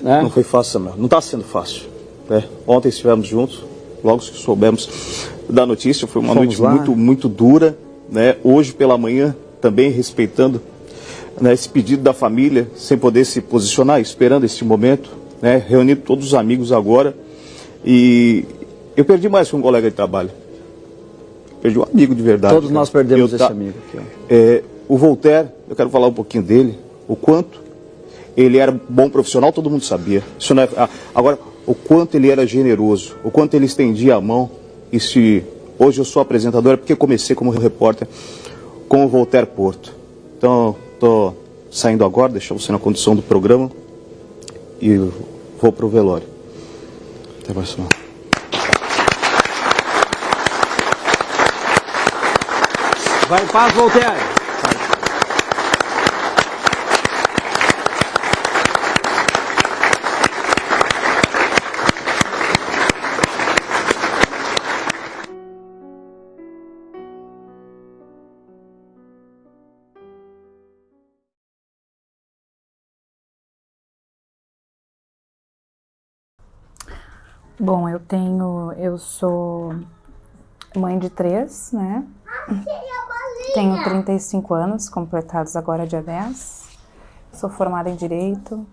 né? Não foi fácil, não está sendo fácil, né? Ontem estivemos juntos, logo que soubemos da notícia, foi uma noite muito dura, né? Hoje pela manhã, também respeitando, né, esse pedido da família, sem poder se posicionar, esperando esse momento, né? Reunindo todos os amigos agora, e eu perdi mais que um colega de trabalho, perdi um amigo de verdade. Todos nós perdemos esse amigo aqui, ó. O Voltaire, eu quero falar um pouquinho dele, o quanto ele era bom profissional, todo mundo sabia. Isso não é... Agora, o quanto ele era generoso, o quanto ele estendia a mão. E se hoje eu sou apresentador, é porque comecei como repórter com o Voltaire Porto. Então, estou saindo agora, deixar você na condição do programa e vou para o velório. Até mais, semana. Vai em paz, Voltaire. Bom, eu sou mãe de 3, né? Tenho 35 anos, completados agora dia 10. Sou formada em Direito,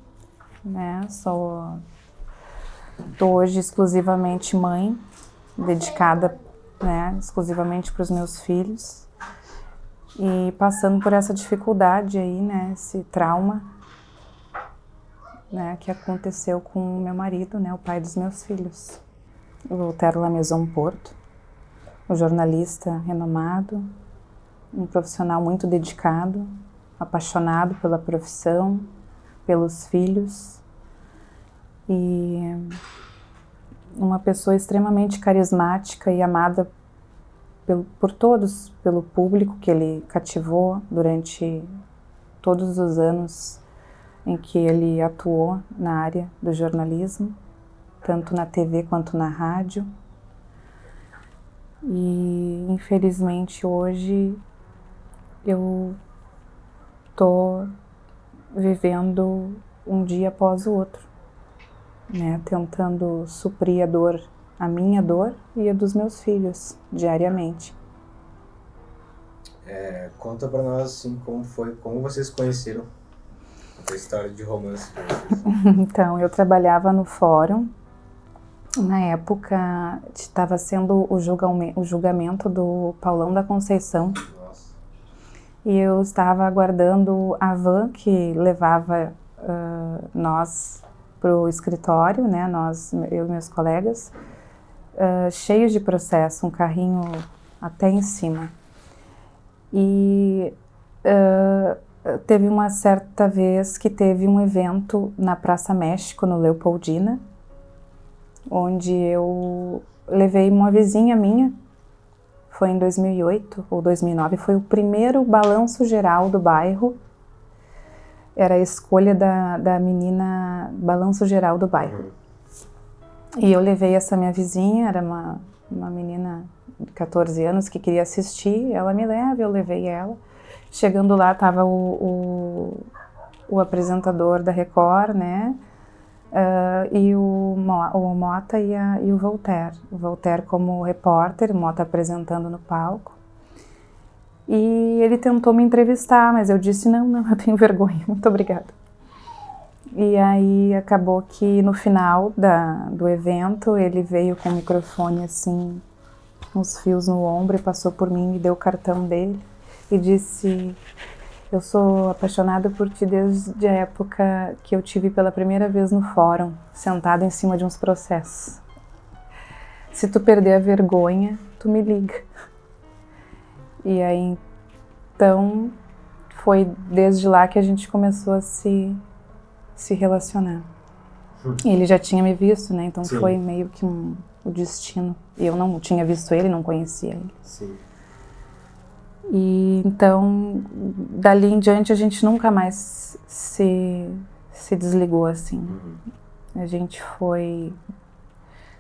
né? Tô hoje exclusivamente mãe, dedicada, né, exclusivamente para os meus filhos. E passando por essa dificuldade aí, né, esse trauma, né, que aconteceu com o meu marido, né, o pai dos meus filhos, o Voltaire Lamaison Porto, um jornalista renomado, um profissional muito dedicado, apaixonado pela profissão, pelos filhos e uma pessoa extremamente carismática e amada por todos, pelo público que ele cativou durante todos os anos em que ele atuou na área do jornalismo, tanto na TV quanto na rádio. E, infelizmente, hoje eu tô vivendo um dia após o outro, né, tentando suprir a minha dor e a dos meus filhos, diariamente. Conta pra nós, assim, como vocês se conheceram, a história de romance de vocês. Então, eu trabalhava no fórum. Na época, estava sendo o julgamento do Paulão da Conceição. Nossa. E eu estava aguardando a van que levava nós para o escritório, né, eu e meus colegas, cheios de processo, um carrinho até em cima. E teve uma certa vez que teve um evento na Praça México, no Leopoldina, onde eu levei uma vizinha minha, foi em 2008 ou 2009, foi o primeiro balanço geral do bairro, era a escolha da menina balanço geral do bairro. E eu levei essa minha vizinha, era uma menina de 14 anos que queria assistir, ela me leva, eu levei ela. Chegando lá estava o apresentador da Record, né? E o Mota e o Voltaire. O Voltaire como repórter, o Mota apresentando no palco. E ele tentou me entrevistar, mas eu disse, não, eu tenho vergonha, muito obrigada. E aí acabou que no final do evento ele veio com o microfone assim, uns fios no ombro e passou por mim, me deu o cartão dele e disse: eu sou apaixonada por ti desde a época que eu te vi pela primeira vez no fórum, sentada em cima de uns processos. Se tu perder a vergonha, tu me liga. E aí, então, foi desde lá que a gente começou a se relacionar. Ele já tinha me visto, né? Então Sim. Foi meio que o destino. E eu não tinha visto ele, não conhecia ele. Sim. E então, dali em diante, a gente nunca mais se desligou assim. A gente foi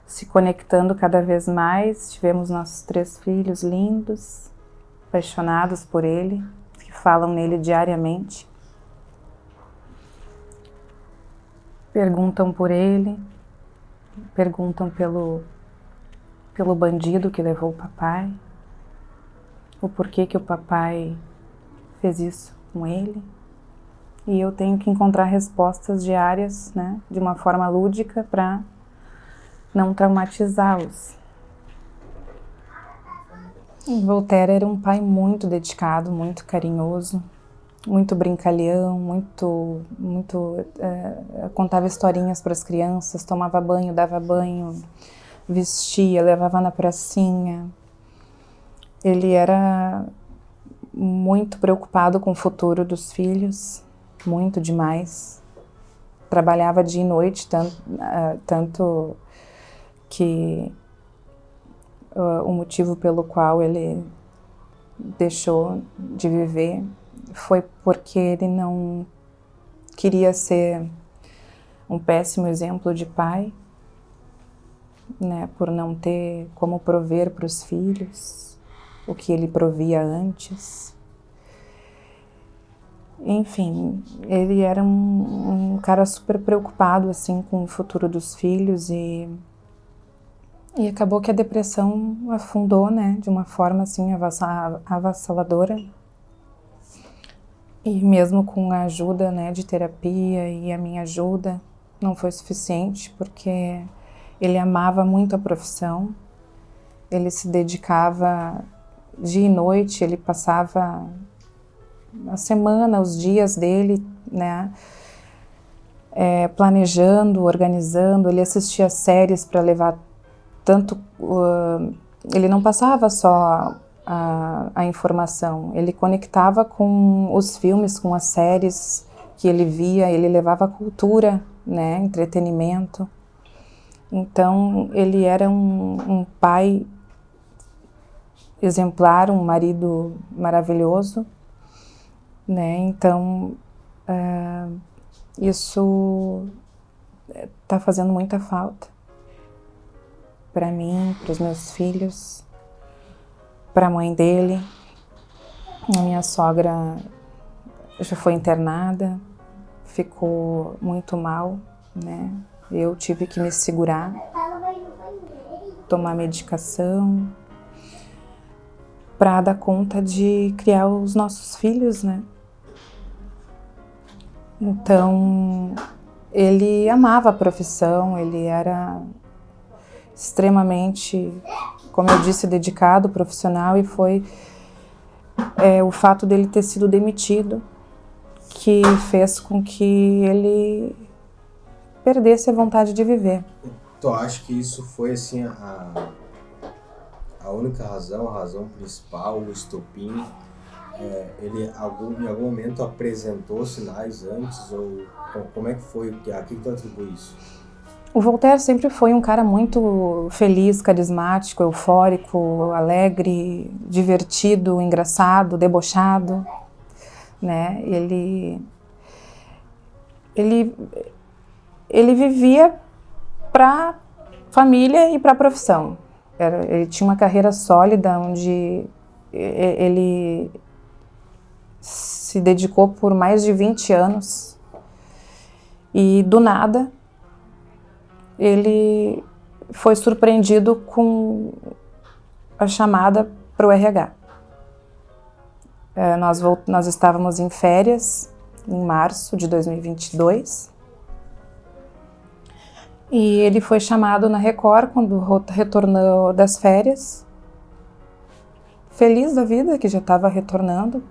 se conectando cada vez mais. Tivemos nossos 3 filhos lindos, apaixonados por ele, que falam nele diariamente. perguntam por ele, perguntam pelo bandido que levou o papai, o porquê que o papai fez isso com ele. E eu tenho que encontrar respostas diárias, né, de uma forma lúdica para não traumatizá-los. Voltaire era um pai muito dedicado, muito carinhoso, muito brincalhão, contava historinhas para as crianças, tomava banho, dava banho, vestia, levava na pracinha. Ele era muito preocupado com o futuro dos filhos, muito demais. Trabalhava dia e noite, tanto que o motivo pelo qual ele deixou de viver foi porque ele não queria ser um péssimo exemplo de pai, né, por não ter como prover para os filhos o que ele provia antes. Enfim, ele era um cara super preocupado assim, com o futuro dos filhos e acabou que a depressão afundou, né, de uma forma assim avassaladora. E mesmo com a ajuda, né, de terapia e a minha ajuda, não foi suficiente, porque ele amava muito a profissão, ele se dedicava dia e noite, ele passava a semana, os dias dele, né, planejando, organizando, ele assistia séries para levar tanto, ele não passava só a informação, ele conectava com os filmes, com as séries que ele via, ele levava cultura, né, entretenimento. Então ele era um pai exemplar, um marido maravilhoso, né? Então isso está fazendo muita falta para mim, para os meus filhos, para a mãe dele. A minha sogra já foi internada, ficou muito mal, né? Eu tive que me segurar, tomar medicação para dar conta de criar os nossos filhos, né? Então, ele amava a profissão, ele era extremamente, como eu disse, dedicado, profissional, e foi o fato dele ter sido demitido que fez com que ele perdesse a vontade de viver. Tu acha que isso foi assim a única razão, a razão principal, o estopim? Ele em algum momento apresentou sinais antes, ou como é que foi? A quem tu atribui isso? O Voltaire sempre foi um cara muito feliz, carismático, eufórico, alegre, divertido, engraçado, debochado, né? Ele vivia para a família e para a profissão. Ele tinha uma carreira sólida, onde ele se dedicou por mais de 20 anos e, do nada, ele foi surpreendido com a chamada para o RH. Nós estávamos em férias, em março de 2022, e ele foi chamado na Record quando retornou das férias, feliz da vida, que já estava retornando,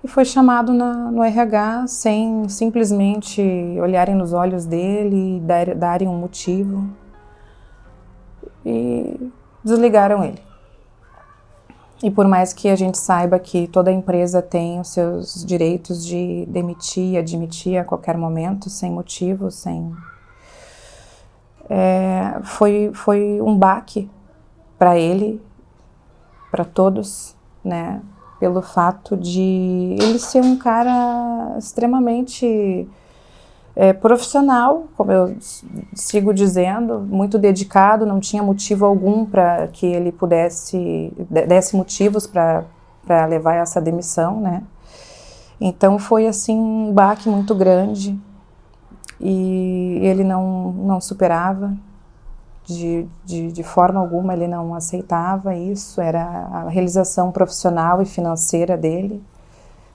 e foi chamado no RH sem simplesmente olharem nos olhos dele e darem um motivo, e desligaram ele. E por mais que a gente saiba que toda empresa tem os seus direitos de demitir e admitir a qualquer momento, sem motivo, foi um baque para ele, para todos, né? Pelo fato de ele ser um cara extremamente profissional, como eu sigo dizendo, muito dedicado, não tinha motivo algum para que ele desse motivos para levar essa demissão, né? Então foi assim um baque muito grande, E ele não superava, de forma alguma ele não aceitava isso, era a realização profissional e financeira dele,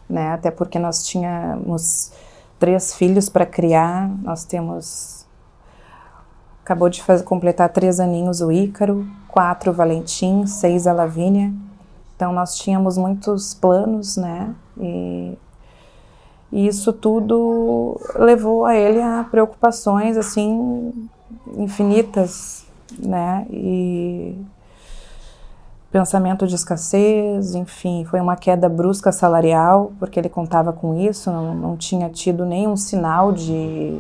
né? Até porque nós tínhamos 3 filhos para criar, acabou de completar 3 aninhos o Ícaro, 4 o Valentim, 6 a Lavínia, então nós tínhamos muitos planos, né? E isso tudo levou a ele a preocupações, assim, infinitas, né? E pensamento de escassez, enfim, foi uma queda brusca salarial, porque ele contava com isso, não tinha tido nenhum sinal de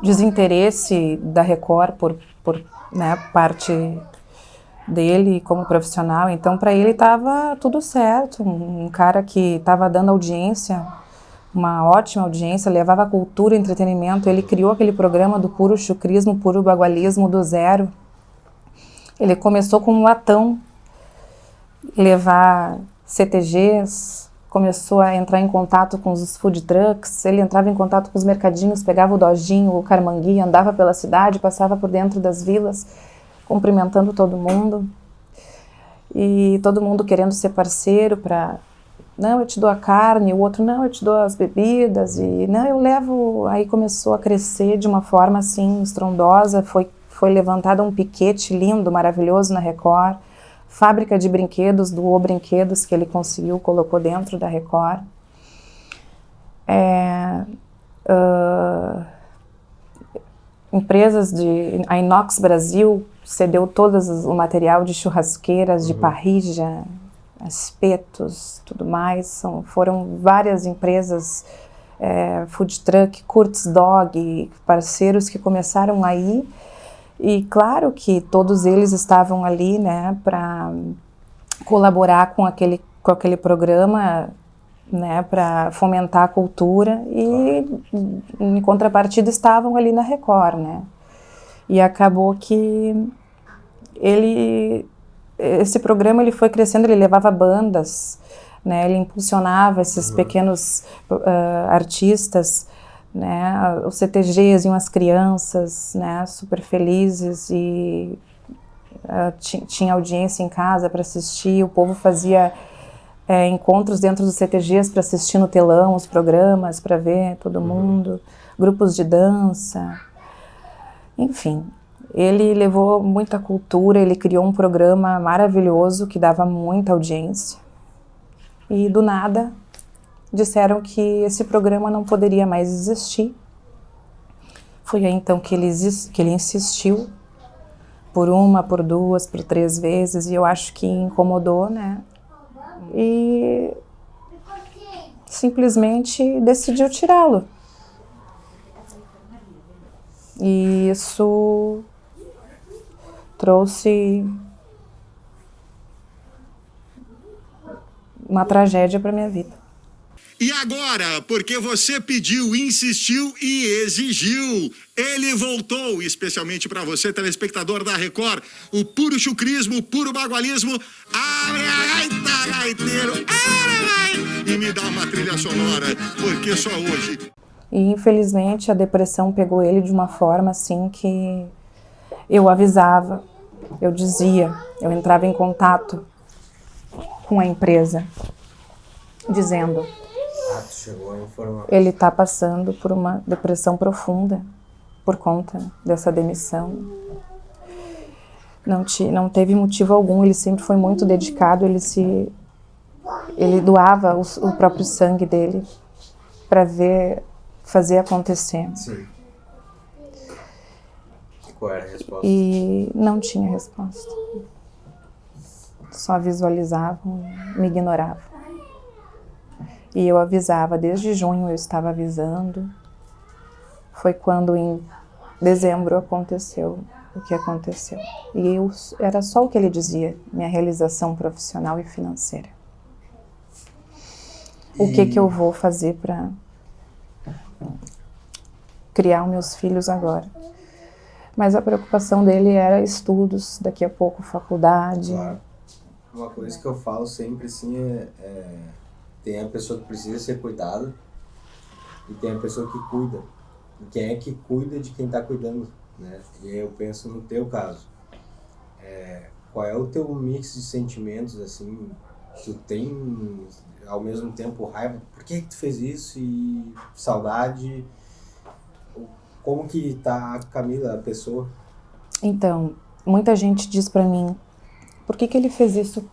desinteresse da Record por né, parte dele como profissional. Então, para ele estava tudo certo, um cara que estava dando audiência, uma ótima audiência, levava cultura e entretenimento. Ele criou aquele programa do puro chucrismo, puro bagualismo do zero. Ele começou com um latão, levar CTGs, começou a entrar em contato com os food trucks, ele entrava em contato com os mercadinhos, pegava o dojinho, o carmangui, andava pela cidade, passava por dentro das vilas, cumprimentando todo mundo. E todo mundo querendo ser parceiro para... Não, eu te dou a carne, o outro, não, eu te dou as bebidas, e não, eu levo... Aí começou a crescer de uma forma assim estrondosa, foi levantado um piquete lindo, maravilhoso na Record, fábrica de brinquedos, doou brinquedos que ele conseguiu, colocou dentro da Record. Empresas a Inox Brasil cedeu todo o material de churrasqueiras, de parrilla, espetos, tudo mais. Foram várias empresas, food truck, Kurtz Dog, parceiros que começaram aí. E claro que todos eles estavam ali, né, para colaborar com aquele programa, né, para fomentar a cultura, e em contrapartida estavam ali na Record, né. E acabou que esse programa ele foi crescendo, ele levava bandas, né, ele impulsionava esses pequenos artistas, né, os CTGs iam as crianças, né, super felizes, e tinha audiência em casa para assistir, o povo fazia encontros dentro dos CTGs para assistir no telão os programas, para ver todo mundo, grupos de dança, enfim. Ele levou muita cultura, ele criou um programa maravilhoso que dava muita audiência, e do nada disseram que esse programa não poderia mais existir. Foi aí então que ele insistiu por 1, por 2, por 3 vezes, e eu acho que incomodou, né? E simplesmente decidiu tirá-lo. E isso trouxe uma tragédia para minha vida. E agora, porque você pediu, insistiu e exigiu, ele voltou, especialmente para você, telespectador da Record, o puro chucrismo, o puro bagualismo. Abre a gaita, gaiteiro, e me dá uma trilha sonora, porque só hoje. E infelizmente a depressão pegou ele de uma forma assim que eu avisava, eu dizia, eu entrava em contato com a empresa, dizendo... Ele está passando por uma depressão profunda por conta dessa demissão. Não teve motivo algum, ele sempre foi muito dedicado, ele doava o próprio sangue dele para fazer acontecer. Sim. E qual era a resposta? E não tinha resposta. Só visualizavam, me ignoravam. E eu avisava, desde junho eu estava avisando. Foi quando em dezembro aconteceu o que aconteceu. E era só o que ele dizia, minha realização profissional e financeira. O que eu vou fazer para criar os meus filhos agora? Mas a preocupação dele era estudos, daqui a pouco faculdade. Claro. Uma coisa que eu falo sempre assim tem a pessoa que precisa ser cuidada, e tem a pessoa que cuida. E quem é que cuida de quem está cuidando, né? E aí eu penso no teu caso. Qual é o teu mix de sentimentos, assim, tu tem ao mesmo tempo raiva, por que tu fez isso, e saudade? Como que tá a Camila, a pessoa? Então, muita gente diz pra mim, por que ele fez isso?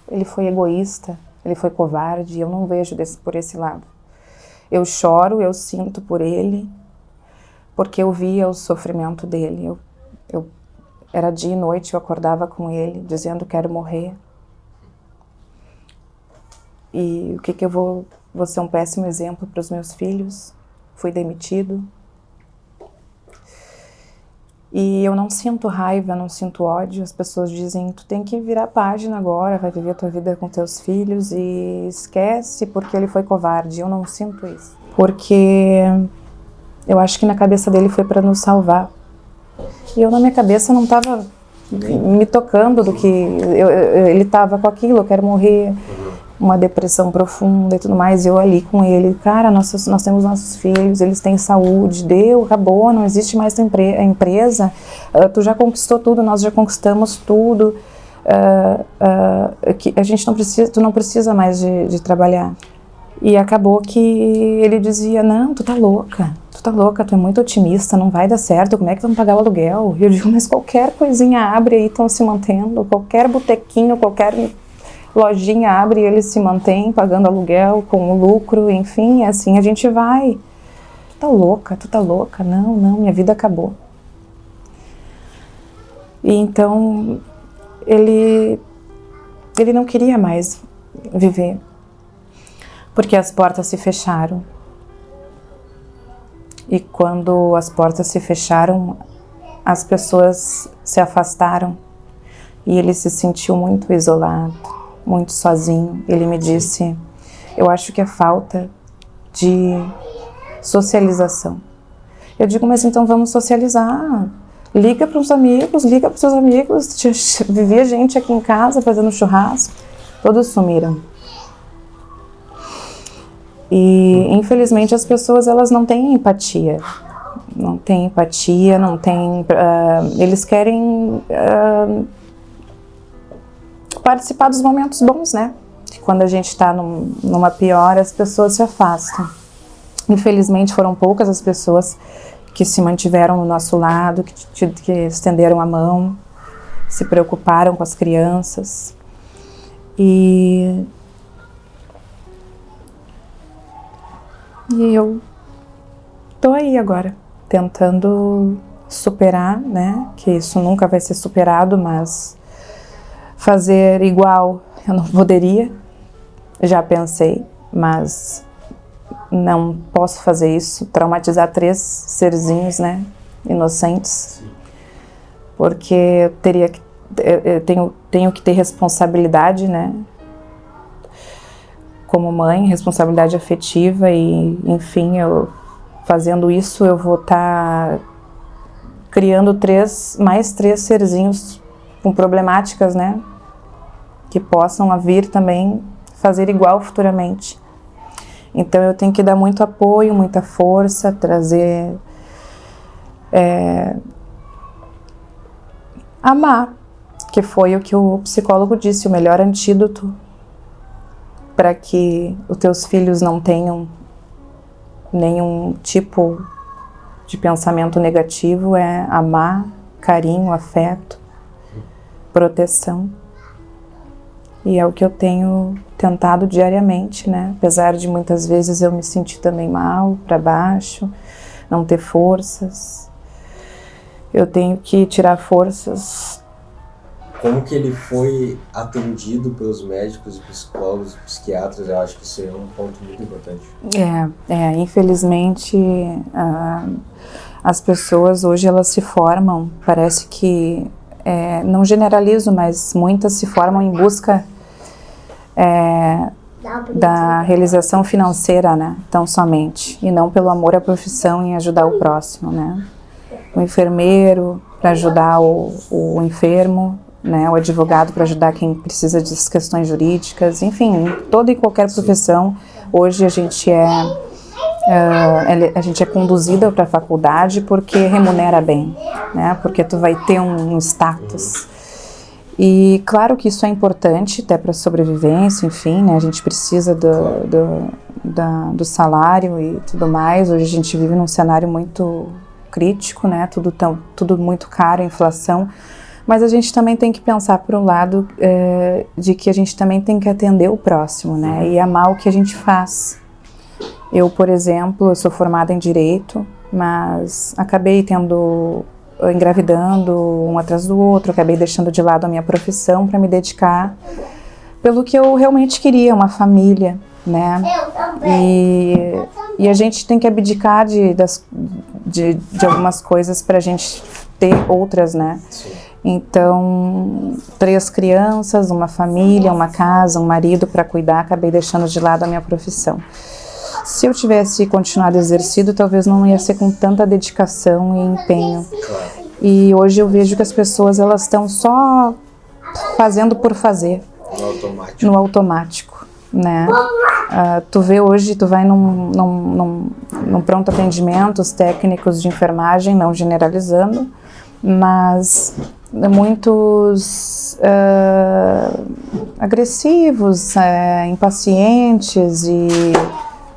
Ele foi egoísta, ele foi covarde. Eu não vejo por esse lado. Eu choro, eu sinto por ele, porque eu via o sofrimento dele. Eu era dia e noite, eu acordava com ele, dizendo quero morrer. E o que eu vou ser um péssimo exemplo para os meus filhos? Fui demitido. E eu não sinto raiva, não sinto ódio. As pessoas dizem, tu tem que virar a página agora, vai viver a tua vida com teus filhos e esquece porque ele foi covarde. Eu não sinto isso. Porque eu acho que na cabeça dele foi para nos salvar. E eu na minha cabeça não estava me tocando do que... ele estava com aquilo, eu quero morrer, uma depressão profunda e tudo mais. Eu ali com ele, cara, nós temos nossos filhos, eles têm saúde, acabou, não existe mais a empresa, tu já conquistou tudo, nós já conquistamos tudo, a gente não precisa, tu não precisa mais de trabalhar. E acabou que ele dizia, não, tu tá louca, tu é muito otimista, não vai dar certo, como é que vamos pagar o aluguel? E eu digo, mas qualquer coisinha abre aí, estão se mantendo, qualquer botequinho, qualquer lojinha abre e eles se mantêm pagando aluguel com o lucro, enfim, assim a gente vai. Tu tá louca, não, minha vida acabou. E então ele não queria mais viver, porque as portas se fecharam. E quando as portas se fecharam, as pessoas se afastaram e ele se sentiu muito isolado, muito sozinho. Ele me disse, eu acho que é falta de socialização. Eu digo, mas então vamos socializar. Liga para os seus amigos. Vivia gente aqui em casa fazendo churrasco. Todos sumiram. E infelizmente as pessoas, elas não têm empatia. Eles querem participar dos momentos bons, né? Quando a gente está numa pior, as pessoas se afastam. Infelizmente foram poucas as pessoas que se mantiveram no nosso lado, que estenderam a mão, se preocuparam com as crianças. E eu tô aí agora, tentando superar, né? Que isso nunca vai ser superado, mas fazer igual eu não poderia, já pensei, mas não posso fazer isso, traumatizar 3 serzinhos, né, inocentes, porque eu tenho que ter responsabilidade, né, como mãe, responsabilidade afetiva e, enfim, fazendo isso eu vou estar criando mais 3 serzinhos com problemáticas, né, que possam vir também fazer igual futuramente. Então eu tenho que dar muito apoio, muita força, trazer, amar, que foi o que o psicólogo disse, o melhor antídoto para que os teus filhos não tenham nenhum tipo de pensamento negativo é amar, carinho, afeto, proteção. E é o que eu tenho tentado diariamente, né? Apesar de muitas vezes eu me sentir também mal, para baixo, não ter forças. Eu tenho que tirar forças. Como que ele foi atendido pelos médicos, psicólogos, psiquiatras? Eu acho que isso é um ponto muito importante. Infelizmente, as pessoas hoje elas se formam, parece que, não generalizo, mas muitas se formam em busca da realização financeira, né? Tão somente, e não pelo amor à profissão em ajudar o próximo, né? O enfermeiro para ajudar o enfermo, né? O advogado para ajudar quem precisa de questões jurídicas, enfim, toda e qualquer profissão. Hoje a gente a gente é conduzida para a faculdade porque remunera bem, né? Porque tu vai ter um status. E claro que isso é importante até para a sobrevivência, enfim, né? A gente precisa do salário e tudo mais. Hoje a gente vive num cenário muito crítico, né? Tudo muito caro, inflação. Mas a gente também tem que pensar por um lado de que a gente também tem que atender o próximo, né? E amar o que a gente faz. Eu, por exemplo, eu sou formada em Direito, mas acabei engravidando um atrás do outro, acabei deixando de lado a minha profissão para me dedicar pelo que eu realmente queria, uma família, né? E a gente tem que abdicar de algumas coisas para a gente ter outras, né? Sim. Então, 3 crianças, uma família, uma casa, um marido para cuidar, acabei deixando de lado a minha profissão. Se eu tivesse continuado exercido, talvez não ia ser com tanta dedicação e empenho. Claro. E hoje eu vejo que as pessoas elas estão só fazendo por fazer. No automático, né? Tu vê hoje, tu vai num pronto atendimento, os técnicos de enfermagem, não generalizando, mas muitos agressivos, impacientes e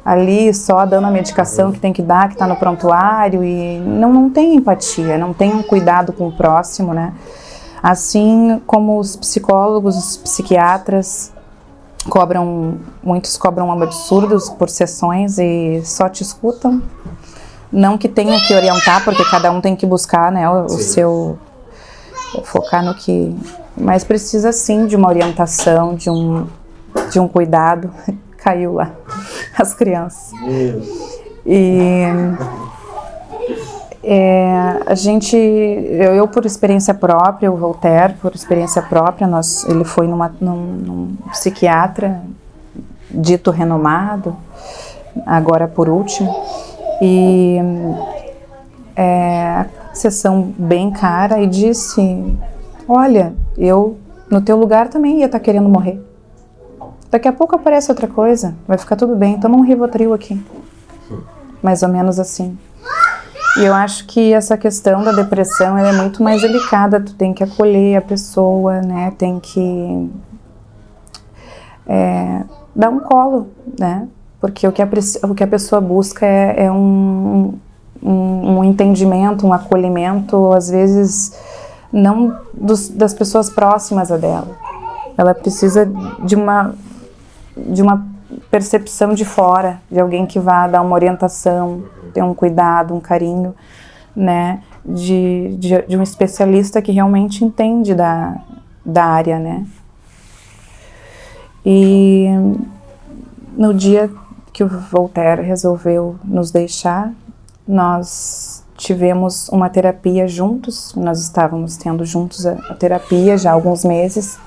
ali só dando a medicação que tem que dar, que está no prontuário e não tem empatia, não tem um cuidado com o próximo, né? Assim como os psicólogos, os psiquiatras muitos cobram absurdos por sessões e só te escutam. Não que tenha que orientar, porque cada um tem que buscar, né, o seu... focar no que... Mas precisa sim de uma orientação, de um cuidado. Caiu lá, as crianças. E a gente, eu por experiência própria, o Voltaire por experiência própria, ele foi num psiquiatra dito renomado, agora por último, e sessão bem cara, e disse, olha, eu no teu lugar também ia estar querendo morrer. Daqui a pouco aparece outra coisa, vai ficar tudo bem, toma um Rivotril aqui. Mais ou menos assim. E eu acho que essa questão da depressão ela é muito mais delicada, tu tem que acolher a pessoa, né? Tem que dar um colo, né? Porque o que a pessoa busca é um entendimento, um acolhimento, às vezes não das pessoas próximas a dela. Ela precisa de uma percepção de fora, de alguém que vá dar uma orientação, ter um cuidado, um carinho, né, de um especialista que realmente entende da área, né. E no dia que o Voltaire resolveu nos deixar, nós tivemos uma terapia juntos, nós estávamos tendo juntos a terapia já há alguns meses,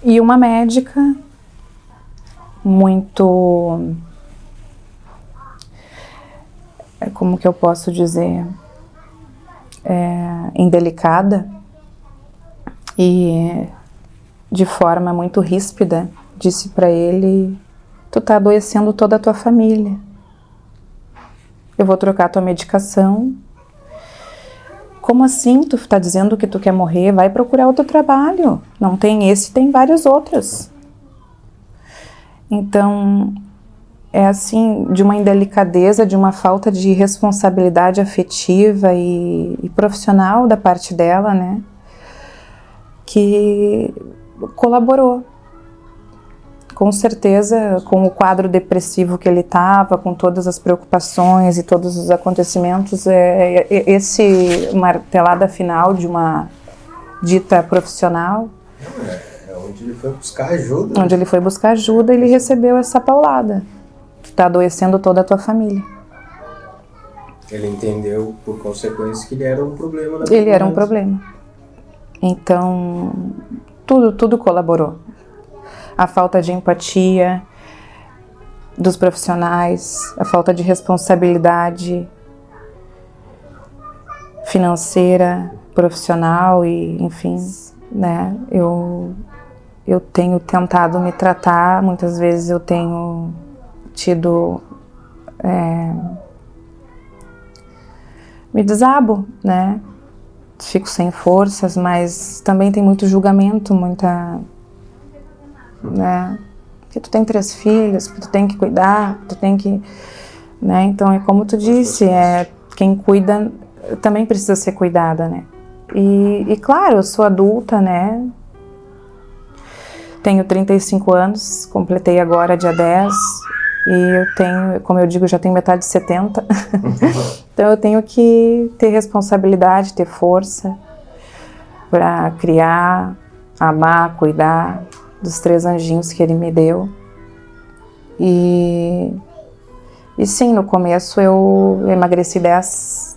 e uma médica muito, como que eu posso dizer, indelicada e de forma muito ríspida, disse para ele, tu tá adoecendo toda a tua família, eu vou trocar tua medicação. Como assim? Tu tá dizendo que tu quer morrer? Vai procurar outro trabalho. Não tem esse, tem vários outros. Então, é assim, de uma indelicadeza, de uma falta de responsabilidade afetiva e profissional da parte dela, né? Que colaborou. Com certeza, com o quadro depressivo que ele estava, com todas as preocupações e todos os acontecimentos, esse martelada final de uma dita profissional. Onde ele foi buscar ajuda. Onde ele foi buscar ajuda, ele recebeu essa paulada. Tu tá adoecendo toda a tua família. Ele entendeu, por consequência, que ele era um problema na vida. Ele era um problema. Então, tudo colaborou. A falta de empatia dos profissionais, a falta de responsabilidade financeira, profissional e, enfim, né? Eu tenho tentado me tratar, muitas vezes eu tenho tido me desabo, né? Fico sem forças, mas também tem muito julgamento, muita, né? Porque tu tem 3 filhos, tu tem que cuidar, tu tem que, né? Então é como tu disse, quem cuida também precisa ser cuidada, né? E claro, eu sou adulta, né? Tenho 35 anos, completei agora dia 10, e eu tenho, como eu digo, já tenho metade de 70. Então eu tenho que ter responsabilidade, ter força para criar, amar, cuidar dos 3 anjinhos que ele me deu. E sim, no começo eu emagreci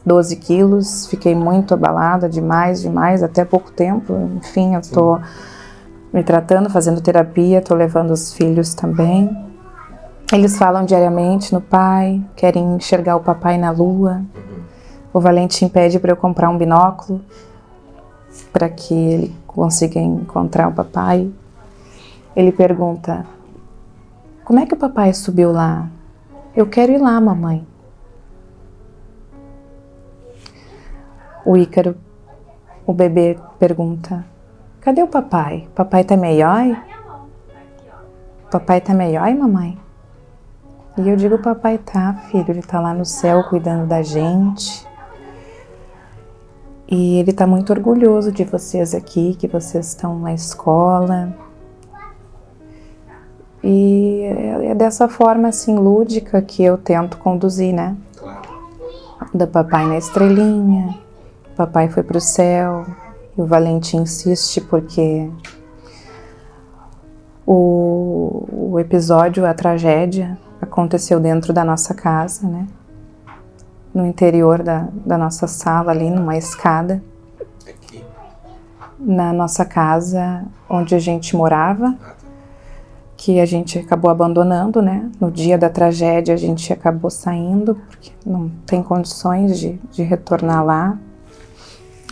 12 quilos, fiquei muito abalada, demais, até pouco tempo. Enfim, eu tô me tratando, fazendo terapia, tô levando os filhos também. Eles falam diariamente no pai, querem enxergar o papai na lua. O Valentim pede para eu comprar um binóculo para que ele consiga encontrar o papai. Ele pergunta: como é que o papai subiu lá? Eu quero ir lá, mamãe. O Ícaro, o bebê, pergunta: cadê o papai? Papai tá melhor? Papai tá melhor, mamãe? E eu digo: papai tá, filho, ele tá lá no céu cuidando da gente. E ele tá muito orgulhoso de vocês aqui, que vocês estão na escola. E é dessa forma, assim, lúdica que eu tento conduzir, né? Do papai na estrelinha, papai foi pro céu, e o Valentim insiste porque o episódio, a tragédia, aconteceu dentro da nossa casa, né? No interior da nossa sala, ali numa escada. Aqui. Na nossa casa, onde a gente morava, que a gente acabou abandonando, né? No dia da tragédia a gente acabou saindo, porque não tem condições de retornar lá.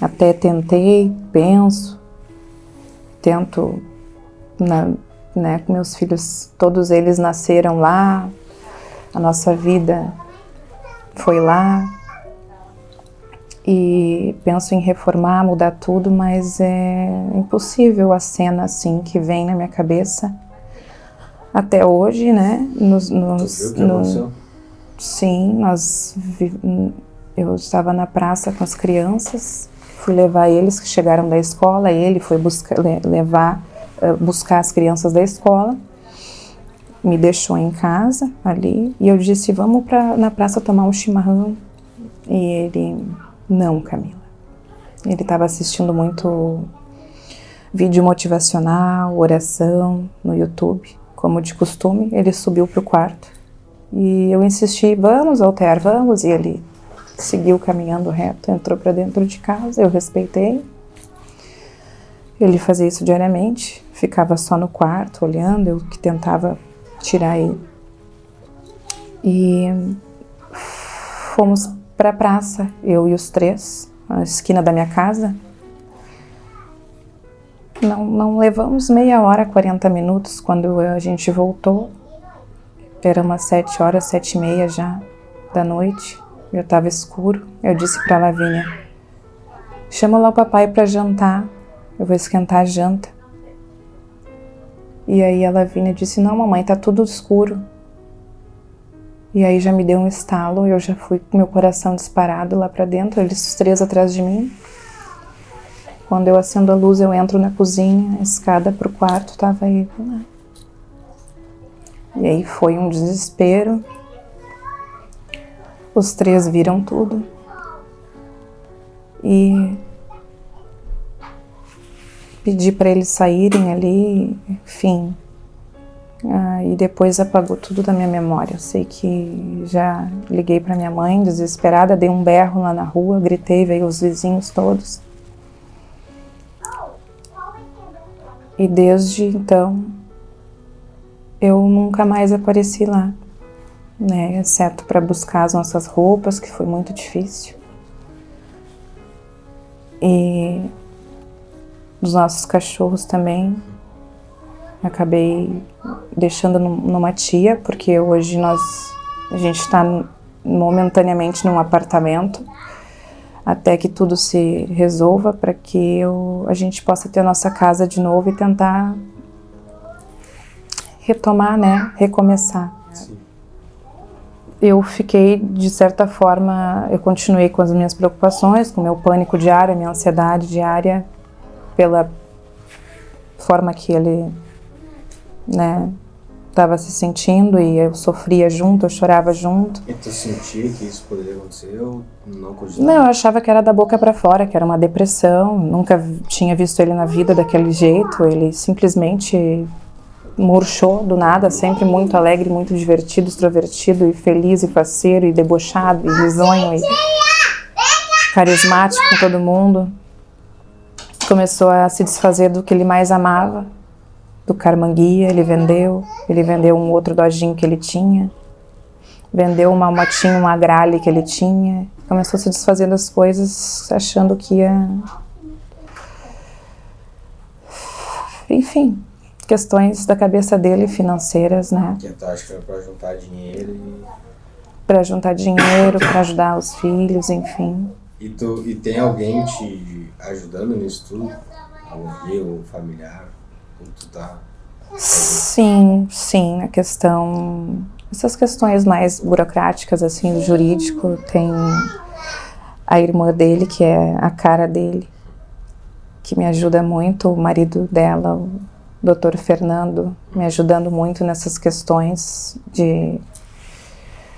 Até tentei, tento, né? Meus filhos, todos eles nasceram lá, a nossa vida foi lá. E penso em reformar, mudar tudo, mas é impossível a cena assim que vem na minha cabeça. Até hoje, né? Sim, eu estava na praça com as crianças, fui levar eles que chegaram da escola, ele foi buscar as crianças da escola, me deixou em casa ali, e eu disse: vamos na praça tomar um chimarrão. E ele: não, Camila. Ele estava assistindo muito vídeo motivacional, oração no YouTube. Como de costume, ele subiu para o quarto. E eu insisti: vamos, Alter, vamos. E ele seguiu caminhando reto, entrou para dentro de casa, eu respeitei. Ele fazia isso diariamente, ficava só no quarto, olhando, eu que tentava tirar ele. E fomos para a praça, eu e os 3, na esquina da minha casa. Não levamos meia hora, 40 minutos, quando a gente voltou. Era umas 7 horas, 7h30 já da noite, já estava escuro. Eu disse para a Lavínia: chama lá o papai para jantar, eu vou esquentar a janta. E aí a Lavínia disse: não, mamãe, tá tudo escuro. E aí já me deu um estalo, eu já fui com meu coração disparado lá para dentro, eles os 3 atrás de mim. Quando eu acendo a luz, eu entro na cozinha, a escada pro quarto, tava ele lá. E aí foi um desespero. Os 3 viram tudo. E pedi para eles saírem ali, enfim. E depois apagou tudo da minha memória. Eu sei que já liguei para minha mãe, desesperada, dei um berro lá na rua, gritei, veio os vizinhos todos. E desde então, eu nunca mais apareci lá, né? Exceto para buscar as nossas roupas, que foi muito difícil. E dos nossos cachorros também, acabei deixando numa tia, porque hoje nós A gente está momentaneamente num apartamento até que tudo se resolva para que a gente possa ter a nossa casa de novo e tentar retomar, né? Recomeçar. Sim. Eu fiquei, de certa forma, eu continuei com as minhas preocupações, com o meu pânico diário, a minha ansiedade diária, pela forma que ele, né, estava se sentindo, e eu sofria junto, eu chorava junto. E tu sentia que isso poderia acontecer ou não cogitava? Não, eu achava que era da boca para fora, que era uma depressão, nunca tinha visto ele na vida daquele jeito, ele simplesmente murchou do nada, sempre muito alegre, muito divertido, extrovertido e feliz e faceiro e debochado e risonho e carismático com todo mundo. Começou a se desfazer do que ele mais amava, do Carmanguia. Ele vendeu um outro dojinho que ele tinha, vendeu uma motinha, uma Grale que ele tinha, começou a se desfazer das coisas achando que ia... Enfim, questões da cabeça dele, financeiras, né? Que tu acha que era pra juntar dinheiro Para juntar dinheiro, para ajudar os filhos, enfim. e tem alguém te ajudando nisso tudo? Algum amigo, familiar? Como tu tá? Sim, a questão... Essas questões mais burocráticas, assim, do jurídico, tem a irmã dele, que é a cara dele, que me ajuda muito, o marido dela, o Dr. Fernando, me ajudando muito nessas questões de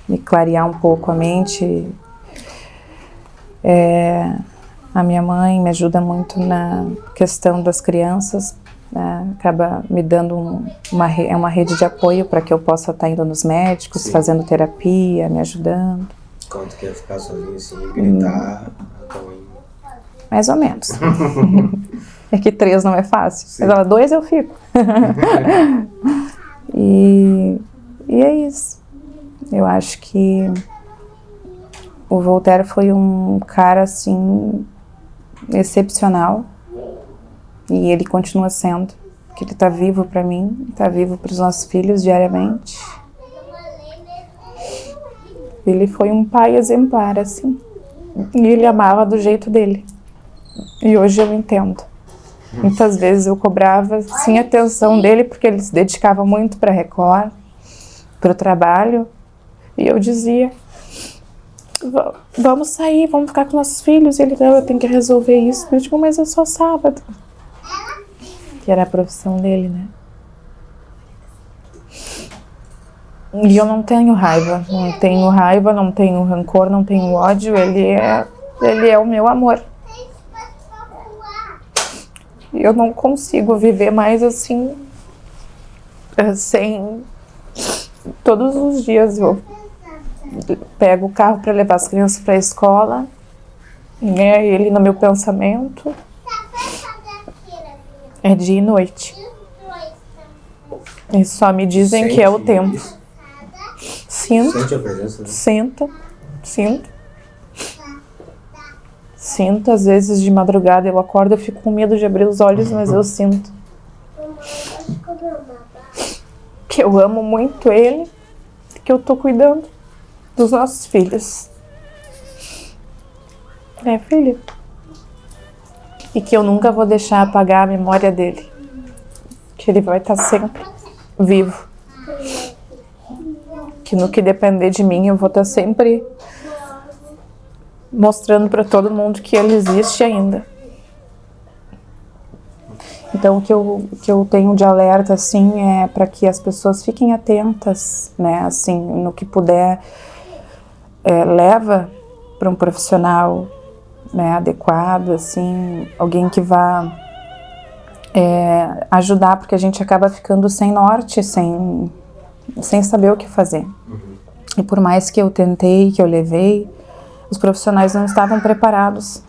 me clarear um pouco a mente. A minha mãe me ajuda muito na questão das crianças, né? Acaba me dando uma rede de apoio para que eu possa estar indo nos médicos, Sim. fazendo terapia, me ajudando. Quando tu quer ficar sozinho assim, gritar, então... Mais ou menos. É que 3 não é fácil. Sim. Mas ela 2 eu fico. E é isso. Eu acho que o Voltaire foi um cara, assim, excepcional. E ele continua sendo. Porque ele tá vivo pra mim, tá vivo pros nossos filhos diariamente. Ele foi um pai exemplar, assim. E ele amava do jeito dele. E hoje eu entendo. Muitas vezes eu cobrava sim a atenção dele, porque ele se dedicava muito para a Record, para o trabalho. E eu dizia, vamos sair, vamos ficar com nossos filhos. E ele, não, eu tenho que resolver isso. Eu digo, mas é só sábado. Que era a profissão dele, né? E eu não tenho raiva, não tenho rancor, não tenho ódio. Ele é o meu amor. Eu não consigo viver mais assim, sem... Todos os dias eu pego o carro para levar as crianças para a escola, né? Ele no meu pensamento é dia e noite. E só me dizem que é o tempo. Isso? Sinto, Sente a presença dele? Sinto, às vezes de madrugada eu acordo, eu fico com medo de abrir os olhos, mas eu sinto que eu amo muito ele, que eu tô cuidando dos nossos filhos. Filho. E que eu nunca vou deixar apagar a memória dele, que ele vai estar sempre vivo. Que no que depender de mim eu vou estar sempre mostrando para todo mundo que ele existe ainda. Então, o que eu tenho de alerta, assim, é para que as pessoas fiquem atentas, né, assim, no que puder, leva para um profissional, né, adequado, assim, alguém que vá ajudar, porque a gente acaba ficando sem norte, sem saber o que fazer. E por mais que eu tentei, que eu levei, os profissionais não estavam preparados.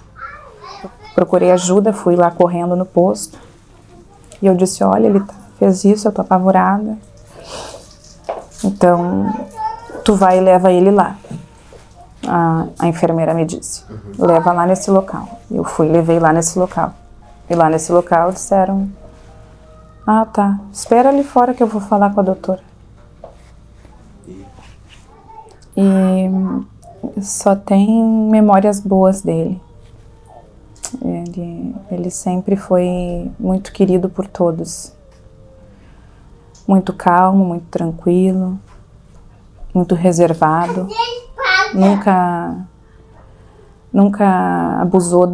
Procurei ajuda, fui lá correndo no posto. E eu disse, olha, ele fez isso, eu tô apavorada. Então, tu vai e leva ele lá. A enfermeira me disse, leva lá nesse local. Eu fui, levei lá nesse local. E lá nesse local disseram, tá, espera ali fora que eu vou falar com a doutora. E só tem memórias boas dele. Ele sempre foi muito querido por todos. Muito calmo, muito tranquilo, muito reservado. Nunca abusou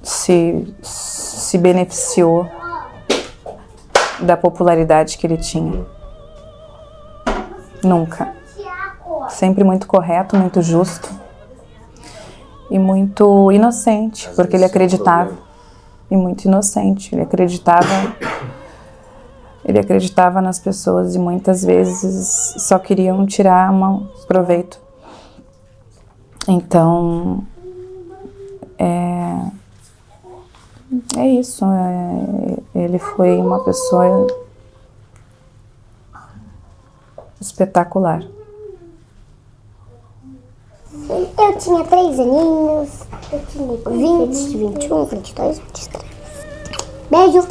se beneficiou da popularidade que ele tinha. Nunca. Sempre muito correto, muito justo e muito inocente, porque ele acreditava. E muito inocente. Ele acreditava nas pessoas e muitas vezes só queriam tirar um proveito. Então, é isso. Ele foi uma pessoa espetacular. Eu tinha 3 aninhos, eu tinha 20, 21, 22, 23. Beijo.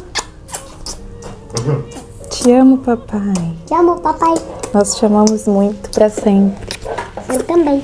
Te amo, papai. Te amo, papai. Nós te amamos muito pra sempre. Eu também.